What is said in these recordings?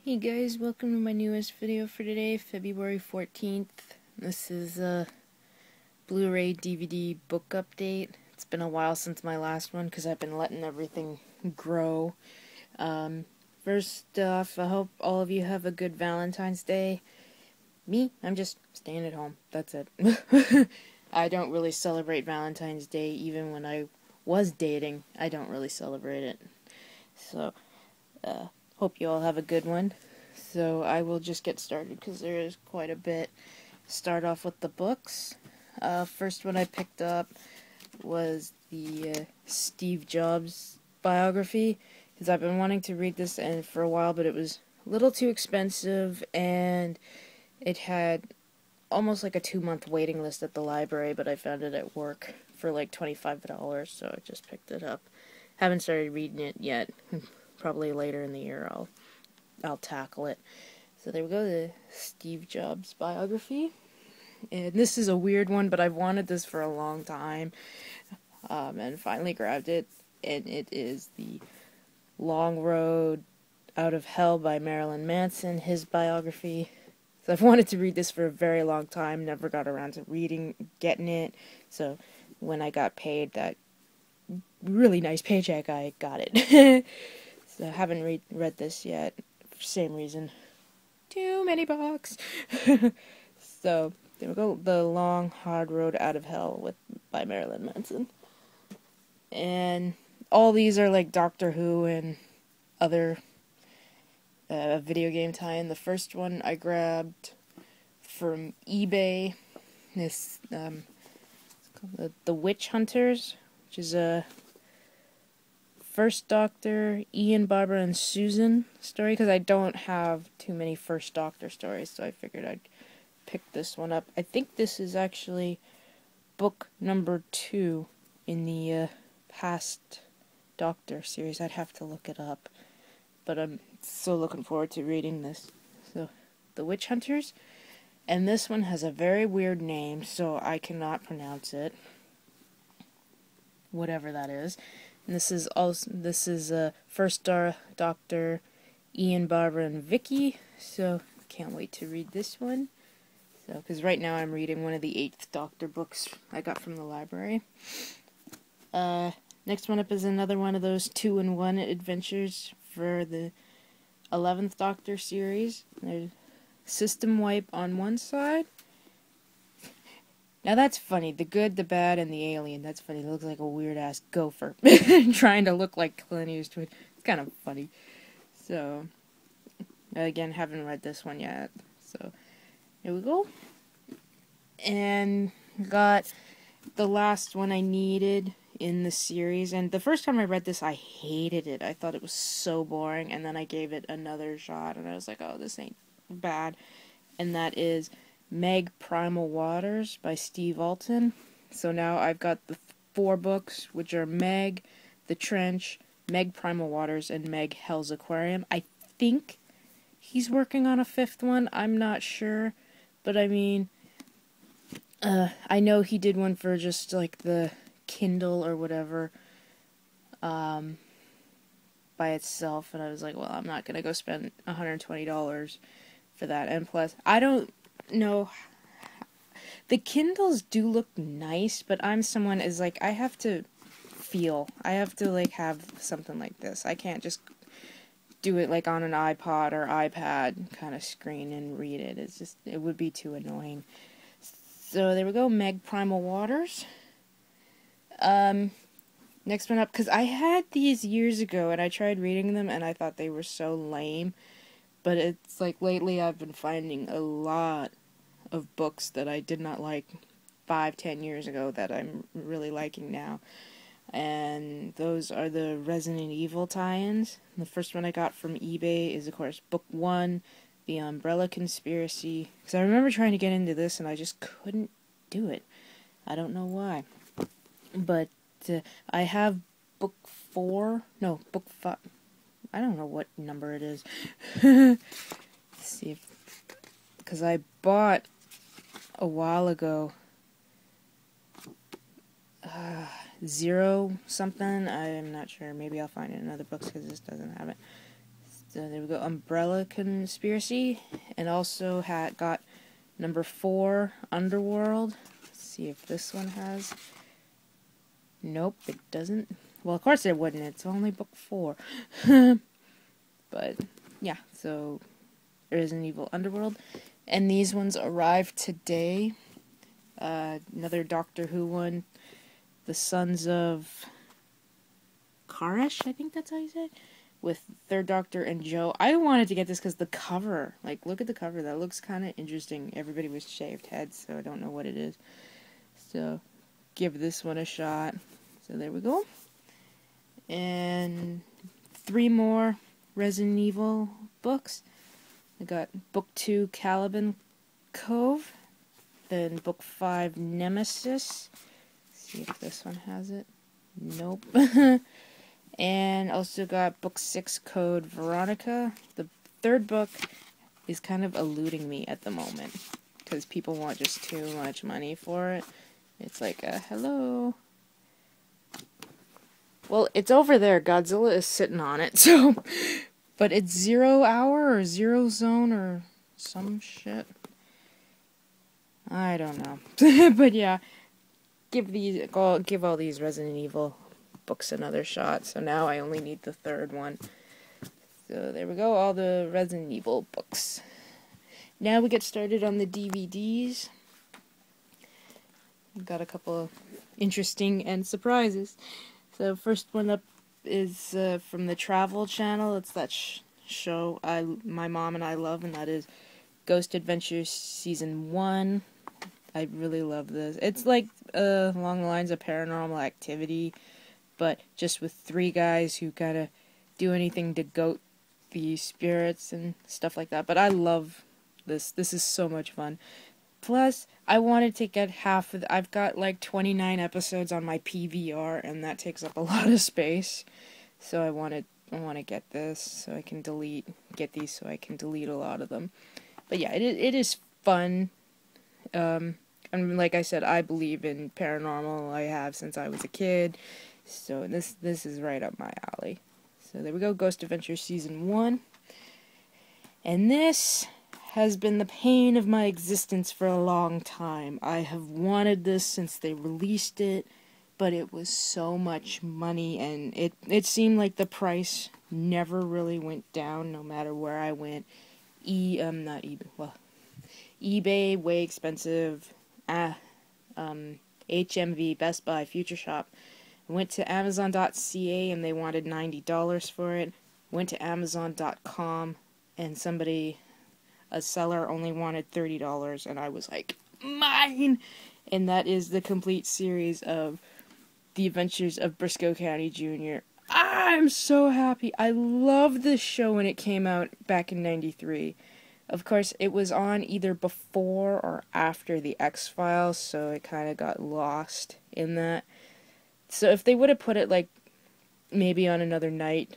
Hey guys, welcome to my newest video for today, February 14th. This is a Blu-ray DVD book update. It's been a while since my last one because I've been letting everything grow. First off, I hope all of you have a good Valentine's Day. Me, I'm just staying at home. That's it. I don't really celebrate Valentine's Day. Even when I was dating, I don't really celebrate it. So, hope you all have a good one. So I will just get started because there is quite a bit. Start off with the books. First one I picked up was the Steve Jobs biography, because I've been wanting to read this for a while, but it was a little too expensive, and it had almost like a 2-month waiting list at the library, but I found it at work for like $25, so I just picked it up. Haven't started reading it yet. Probably later in the year I'll tackle it. So there we go, the Steve Jobs biography. And this is a weird one, but I've wanted this for a long time, and finally grabbed it. And it is the Long Road Out of Hell by Marilyn Manson, his biography. So I've wanted to read this for a very long time, never got around to getting it. So when I got paid that really nice paycheck, I got it. So I haven't read this yet, for same reason. Too many books. So there we go, The Long Hard Road Out of Hell by Marilyn Manson. And all these are like Doctor Who and other video game tie-in. The first one I grabbed from eBay. This it's called the Witch Hunters, which is a First Doctor, Ian, Barbara, and Susan story, because I don't have too many First Doctor stories, so I figured I'd pick this one up. I think this is actually book number 2 in the past Doctor series. I'd have to look it up, but I'm so looking forward to reading this. So, The Witch Hunters, and this one has a very weird name, so I cannot pronounce it. Whatever that is. And this is First Doctor, Ian, Barbara, and Vicky. So can't wait to read this one. So because right now I'm reading one of the 8th Doctor books I got from the library. Next one up is another one of those 2-in-1 adventures for the 11th Doctor series. There's System Wipe on one side. Now that's funny. The good, the bad, and the alien. That's funny. It looks like a weird-ass gopher trying to look like Clint Eastwood. It's kind of funny. So, again, haven't read this one yet. So, here we go. And got the last one I needed in the series. And the first time I read this, I hated it. I thought it was so boring. And then I gave it another shot. And I was like, oh, this ain't bad. And that is Meg Primal Waters by Steve Alton. So now I've got the 4 books, which are Meg, The Trench, Meg Primal Waters, and Meg Hell's Aquarium. I think he's working on a 5th one. I'm not sure. But I mean, I know he did one for just like the Kindle or whatever by itself. And I was like, well, I'm not going to go spend $120 for that. And plus, I don't know. The Kindles do look nice, but I'm someone is like, I have to like have something like this. I can't just do it like on an iPod or iPad kind of screen and read it. It would be too annoying. So there we go, Meg Primal Waters. Next one up, because I had these years ago and I tried reading them and I thought they were so lame. But it's like lately I've been finding a lot of books that I did not like 5-10 years ago that I'm really liking now. And those are the Resident Evil tie-ins. The first one I got from eBay is, of course, book 1, The Umbrella Conspiracy. Because I remember trying to get into this and I just couldn't do it. I don't know why. But I have book 5. I don't know what number it is. Let's see because I bought a while ago 0 something. I'm not sure. Maybe I'll find it in other books because this doesn't have it. So there we go, Umbrella Conspiracy, and also got number 4, Underworld. Let's see if this one has. Nope, it doesn't. Well, of course it wouldn't. It's only book 4. But yeah, so Resident Evil Underworld, and these ones arrived today. Another Doctor Who one, The Sons of Karish, I think that's how you say it, with Third Doctor and Joe. I wanted to get this because the cover, like, look at the cover, that looks kind of interesting. Everybody with shaved heads, so I don't know what it is. So, give this one a shot. So there we go. And 3 more Resident Evil books. I got book 2, Caliban Cove. Then book 5, Nemesis. See if this one has it. Nope. And also got book 6, Code Veronica. The 3rd book is kind of eluding me at the moment, because people want just too much money for it. It's like, hello. Well, it's over there. Godzilla is sitting on it, so... But it's 0 hour or 0 zone or some shit. I don't know. But yeah, give all these Resident Evil books another shot. So now I only need the 3rd one. So there we go, all the Resident Evil books. Now we get started on the DVDs. We've got a couple of interesting and surprises. So first one up is from the Travel Channel. It's that show my mom and I love, and that is Ghost Adventures Season 1. I really love this. It's like along the lines of Paranormal Activity, but just with 3 guys who kind of do anything to goat the spirits and stuff like that. But I love this. This is so much fun. Plus, I wanted to get half of I've got like 29 episodes on my PVR, and that takes up a lot of space. So I want to get this so I can get these so I can delete a lot of them. But yeah, it is fun. And like I said, I believe in paranormal. I have since I was a kid. So this is right up my alley. So there we go, Ghost Adventures Season 1. And this has been the pain of my existence for a long time. I have wanted this since they released it, but it was so much money, and it seemed like the price never really went down no matter where I went. eBay, way expensive. HMV, Best Buy, Future Shop. I went to Amazon.ca and they wanted $90 for it. Went to Amazon.com and a seller only wanted $30, and I was like, mine! And that is the complete series of The Adventures of Briscoe County Jr. I'm so happy. I loved this show when it came out back in '93. Of course, it was on either before or after the X-Files, so it kind of got lost in that. So if they would have put it, like, maybe on another night,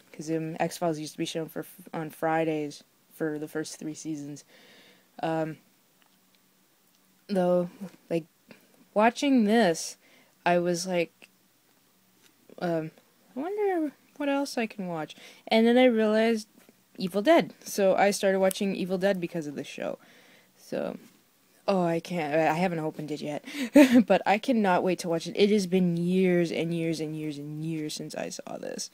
because X-Files used to be shown on Fridays for the first 3 seasons. Though, like, watching this, I was like, I wonder what else I can watch. And then I realized Evil Dead. So I started watching Evil Dead because of this show. So, I haven't opened it yet. But I cannot wait to watch it. It has been years and years and years and years since I saw this.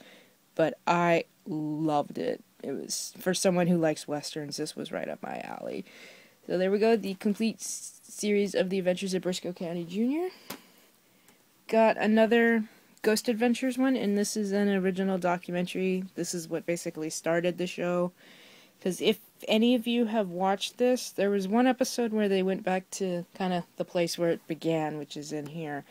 But I loved it. It was, for someone who likes westerns, this was right up my alley. So there we go, the complete series of The Adventures of Briscoe County Jr. Got another Ghost Adventures one, and this is an original documentary. This is what basically started the show. Because if any of you have watched this, there was one episode where they went back to kind of the place where it began, which is in here.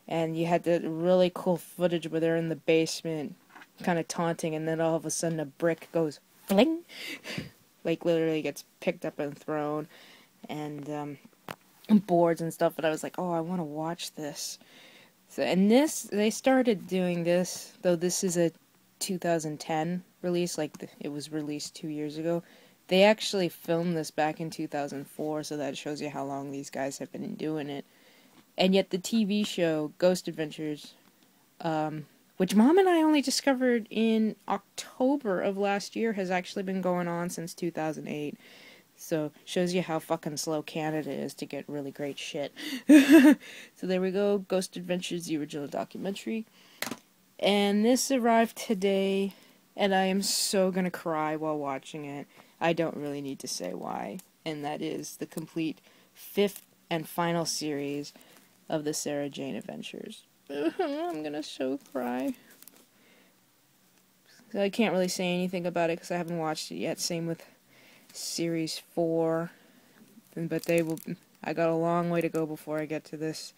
And you had the really cool footage where they're in the basement, kind of taunting, and then all of a sudden a brick goes fling, like literally gets picked up and thrown, and boards and stuff. But I was like, oh, I want to watch this. So, and they started doing this, though this is a 2010 release, like it was released 2 years ago. They actually filmed this back in 2004, so that shows you how long these guys have been doing it. And yet the TV show Ghost Adventures which Mom and I only discovered in October of last year, has actually been going on since 2008. So, shows you how fucking slow Canada is to get really great shit. So there we go, Ghost Adventures, the original documentary. And this arrived today, and I am so gonna cry while watching it. I don't really need to say why. And that is the complete 5th and final series of the Sarah Jane Adventures. I'm gonna so cry. So I can't really say anything about it because I haven't watched it yet. Same with Series 4. But I got a long way to go before I get to this.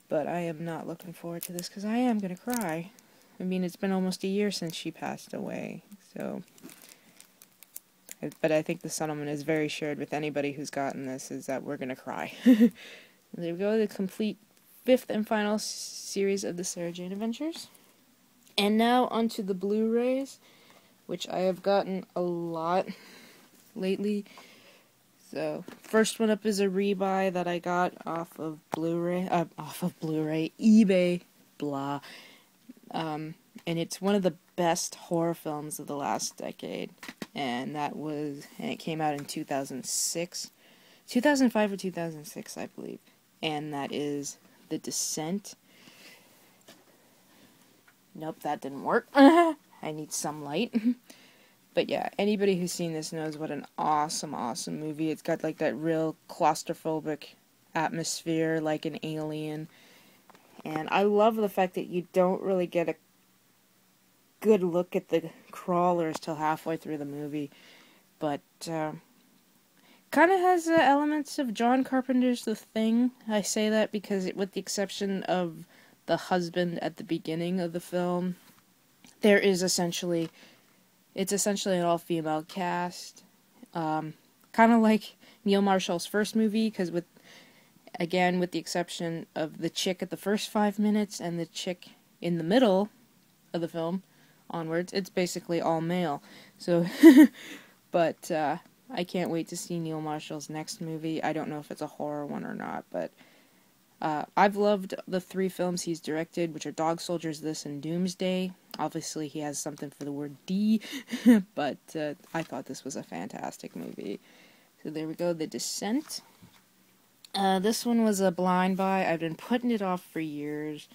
But I am not looking forward to this because I am gonna cry. I mean, it's been almost a year since she passed away, so... But I think the sentiment is very shared with anybody who's gotten this, is that we're gonna cry. There we go, the complete 5th and final series of the Sarah Jane Adventures. And now onto the Blu-rays, which I have gotten a lot lately. So, first one up is a rebuy that I got off of Bluray, eBay, blah. And it's one of the best horror films of the last decade. And it came out in 2006. 2005 or 2006, I believe. And that is The Descent. Nope, that didn't work. I need some light. But yeah, anybody who's seen this knows what an awesome, awesome movie. It's got like that real claustrophobic atmosphere, like an Alien. And I love the fact that you don't really get a good look at the crawlers till halfway through the movie. But, kind of has elements of John Carpenter's The Thing. I say that because, with the exception of the husband at the beginning of the film, it's essentially an all-female cast. Kind of like Neil Marshall's first movie, because with the exception of the chick at the first 5 minutes and the chick in the middle of the film onwards, it's basically all male. So, but I can't wait to see Neil Marshall's next movie. I don't know if it's a horror one or not, but I've loved the 3 films he's directed, which are Dog Soldiers, This, and Doomsday. Obviously, he has something for the word D, but I thought this was a fantastic movie. So there we go, The Descent. This one was a blind buy. I've been putting it off for years,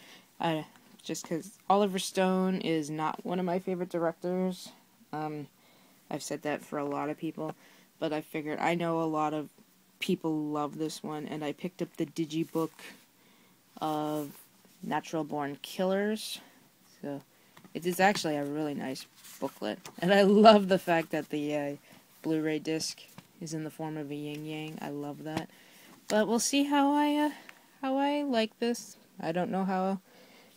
just because Oliver Stone is not one of my favorite directors. I've said that for a lot of people, but I figured I know a lot of people love this one, and I picked up the digibook of Natural Born Killers. So it is actually a really nice booklet, and I love the fact that the Blu-ray disc is in the form of a yin-yang. I love that. But we'll see how I like this. I don't know how,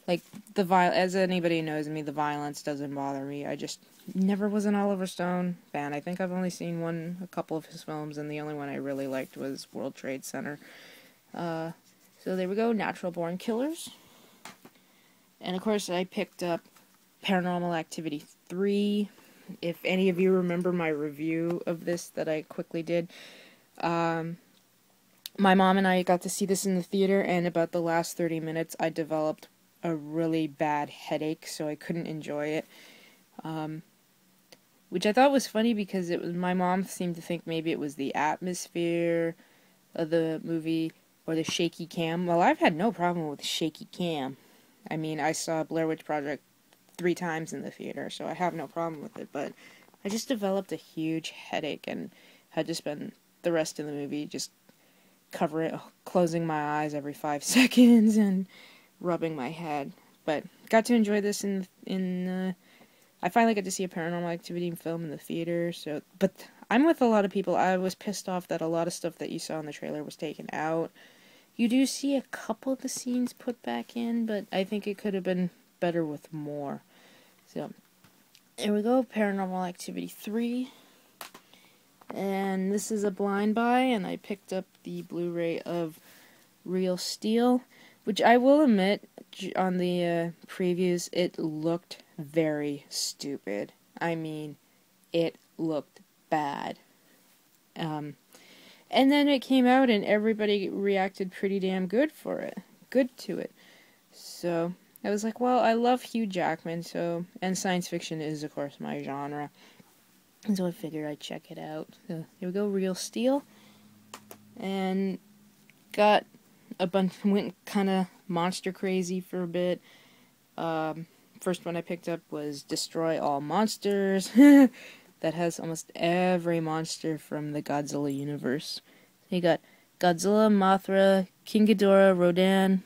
like, as anybody knows me, the violence doesn't bother me. I just never was an Oliver Stone fan. I think I've only seen a couple of his films, and the only one I really liked was World Trade Center. So there we go, Natural Born Killers. And of course I picked up Paranormal Activity 3. If any of you remember my review of this that I quickly did, my mom and I got to see this in the theater, and about the last 30 minutes I developed a really bad headache, so I couldn't enjoy it. Which I thought was funny because my mom seemed to think maybe it was the atmosphere of the movie or the shaky cam. Well, I've had no problem with the shaky cam. I mean, I saw Blair Witch Project 3 times in the theater, so I have no problem with it, but I just developed a huge headache and had to spend the rest of the movie just closing my eyes every 5 seconds and rubbing my head. But got to enjoy this I finally got to see a Paranormal Activity film in the theater, but I'm with a lot of people. I was pissed off that a lot of stuff that you saw in the trailer was taken out. You do see a couple of the scenes put back in, but I think it could have been better with more. So, there we go, Paranormal Activity 3. And this is a blind buy, and I picked up the Blu-ray of Real Steel, which I will admit, on the previews, it looked very stupid. I mean, it looked bad. And then it came out, and everybody reacted pretty damn good to it. So, I was like, well, I love Hugh Jackman, so, and science fiction is, of course, my genre. And so I figured I'd check it out. So here we go, Real Steel. And got a bunch, went kind of monster crazy for a bit. First one I picked up was Destroy All Monsters. That has almost every monster from the Godzilla universe. So you got Godzilla, Mothra, King Ghidorah, Rodan,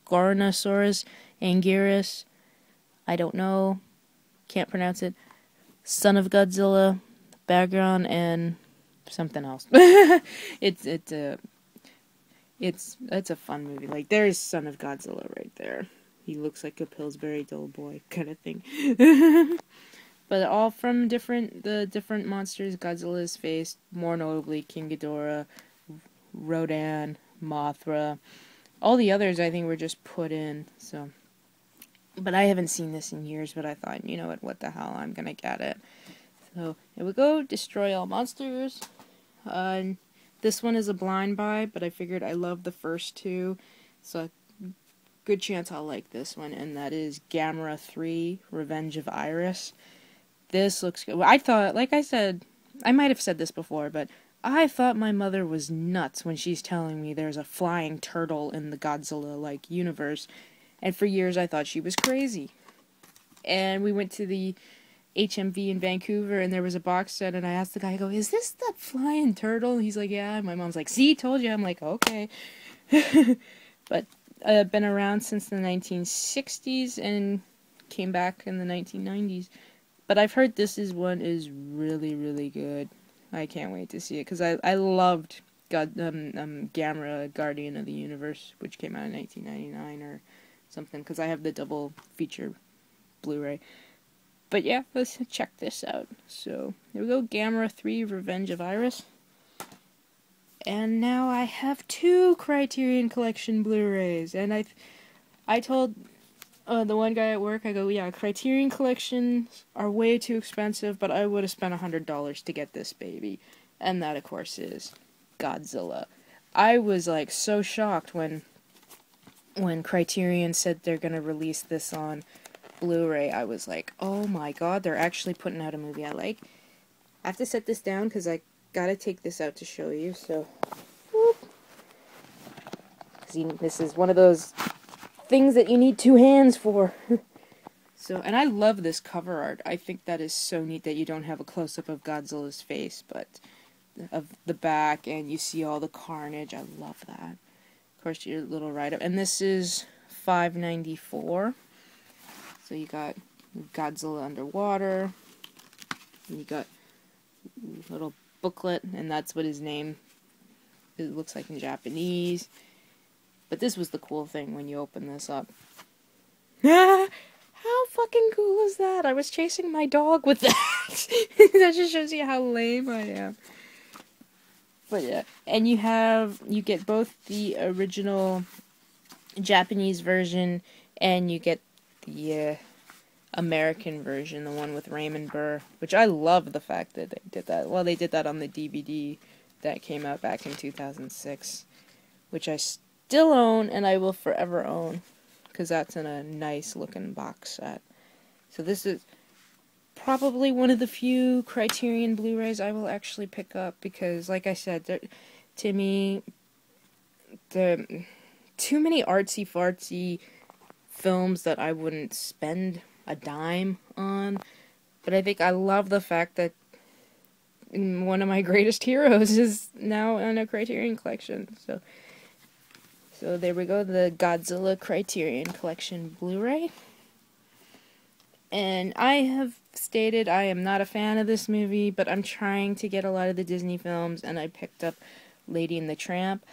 Gornosaurus, Anguirus, I don't know, can't pronounce it, Son of Godzilla, Bagron, and something else. It's a fun movie. Like, there's Son of Godzilla right there. He looks like a Pillsbury Doughboy kind of thing. But all from the different monsters Godzilla's faced, more notably King Ghidorah, Rodan, Mothra. All the others I think were just put in, so. But I haven't seen this in years, but I thought, you know what the hell, I'm gonna get it. So, here we go, Destroy All Monsters. This one is a blind buy, but I figured I love the first two, so good chance I'll like this one, and that is Gamera 3, Revenge of Iris. This looks good. I thought, like I said, I might have said this before, but I thought my mother was nuts when she's telling me there's a flying turtle in the Godzilla-like universe, and for years I thought she was crazy. And we went to the HMV in Vancouver, and there was a box set, and I asked the guy, I go, is this that flying turtle? And he's like, yeah. And my mom's like, see, told you. I'm like, okay. But been around since the 1960s and came back in the 1990s. But I've heard this one is really, really good. I can't wait to see it, because I loved Gamera, Guardian of the Universe, which came out in 1999 or something, because I have the double feature Blu-ray. But yeah, let's check this out. So, here we go, Gamera 3, Revenge of Iris. And now I have 2 Criterion Collection Blu-rays, and I told the one guy at work, I go, yeah, Criterion Collections are way too expensive, but I would have spent $100 to get this baby. And that, of course, is Godzilla. I was, like, so shocked when Criterion said they're gonna release this on Blu-ray. I was like, oh my god, they're actually putting out a movie I like. I have to set this down, because I gotta take this out to show you, so. Whoop. See, this is one of those things that you need 2 hands for. So, and I love this cover art. I think that is so neat that you don't have a close-up of Godzilla's face, but of the back, and you see all the carnage. I love that. Of course, your little write-up. And this is $5.94. So you got Godzilla underwater. And you got a little booklet, and that's what his name it looks like in Japanese. But this was the cool thing when you open this up. How fucking cool is that? I was chasing my dog with that. That just shows you how lame I am. But yeah, and you get both the original Japanese version, and you get the American version, the one with Raymond Burr, which I love the fact that they did that. Well, they did that on the DVD that came out back in 2006, which I still own, and I will forever own, because that's in a nice looking box set. So this is probably one of the few Criterion Blu-rays I will actually pick up, because like I said, to me, too many artsy-fartsy films that I wouldn't spend a dime on. But I think I love the fact that one of my greatest heroes is now in a Criterion Collection. So there we go, the Godzilla Criterion Collection Blu-ray. And I have stated I am not a fan of this movie, but I'm trying to get a lot of the Disney films, and I picked up Lady and the Tramp.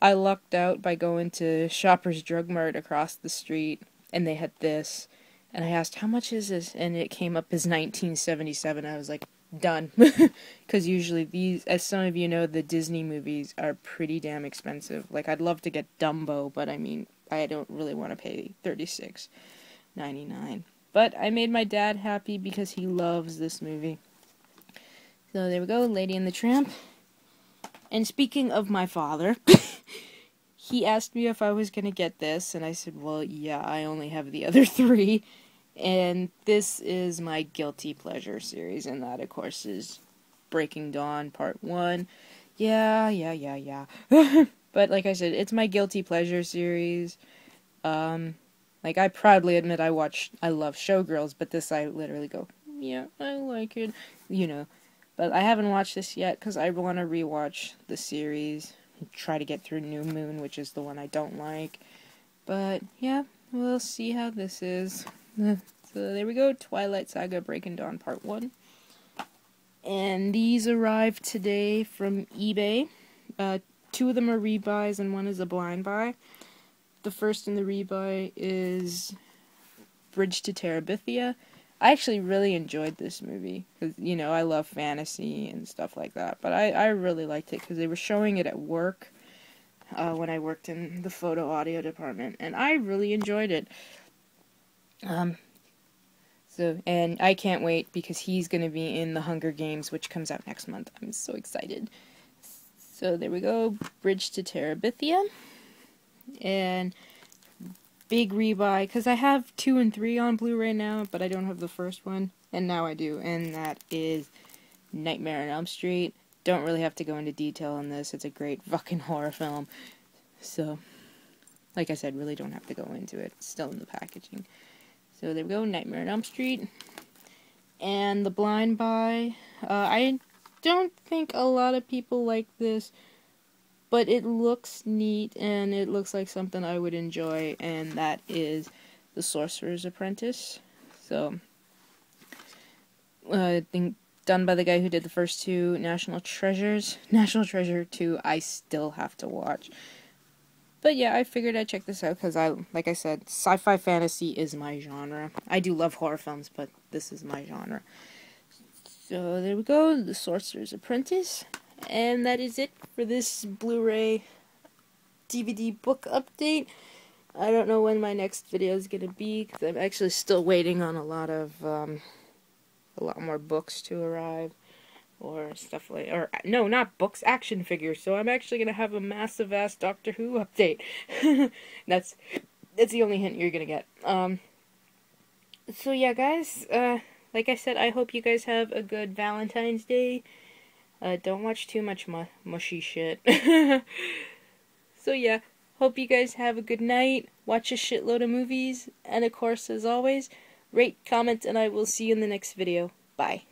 I lucked out by going to Shoppers Drug Mart across the street, and they had this. And I asked, how much is this? And it came up as $19.77. I was like, done. Because usually these, as some of you know, the Disney movies are pretty damn expensive. Like, I'd love to get Dumbo, but I mean, I don't really want to pay $36.99. But I made my dad happy because he loves this movie. So there we go, Lady and the Tramp. And speaking of my father, he asked me if I was gonna get this, and I said, well, yeah, I only have the other 3. And this is my guilty pleasure series, and that, of course, is Breaking Dawn Part 1. Yeah. But like I said, it's my guilty pleasure series. Like, I proudly admit I love Showgirls, but this I literally go, yeah, I like it, you know. But I haven't watched this yet, because I want to rewatch the series, and try to get through New Moon, which is the one I don't like. But, yeah, we'll see how this is. So there we go, Twilight Saga Breaking Dawn Part 1. And these arrived today from eBay. 2 of them are rebuys and 1 is a blind buy. The first in the rebuy is Bridge to Terabithia. I actually really enjoyed this movie, because, you know, I love fantasy and stuff like that, but I really liked it, because they were showing it at work, when I worked in the photo audio department, and I really enjoyed it. And I can't wait, because he's going to be in The Hunger Games, which comes out next month. I'm so excited. So there we go, Bridge to Terabithia. And big rebuy, because I have 2 and 3 on Blu-ray now, but I don't have the first one, and now I do, and that is Nightmare on Elm Street. Don't really have to go into detail on this, it's a great fucking horror film. So, like I said, really don't have to go into it, it's still in the packaging. So there we go, Nightmare on Elm Street. And the blind buy, I don't think a lot of people like this, but it looks neat, and it looks like something I would enjoy, and that is The Sorcerers Apprentice. So, I think done by the guy who did the first 2 National Treasures. National Treasure 2, I still have to watch. But yeah, I figured I'd check this out, because like I said, sci-fi fantasy is my genre. I do love horror films, but this is my genre. So there we go, The Sorcerer's Apprentice. And that is it for this Blu-ray DVD book update. I don't know when my next video is going to be, because I'm actually still waiting on a lot more books to arrive, or stuff like, or no, not books, action figures. So I'm actually going to have a massive ass Doctor Who update. That's the only hint you're going to get. So yeah, guys, like I said, I hope you guys have a good Valentine's Day. Don't watch too much mushy shit. So yeah, hope you guys have a good night, watch a shitload of movies, and of course, as always, rate, comment, and I will see you in the next video. Bye.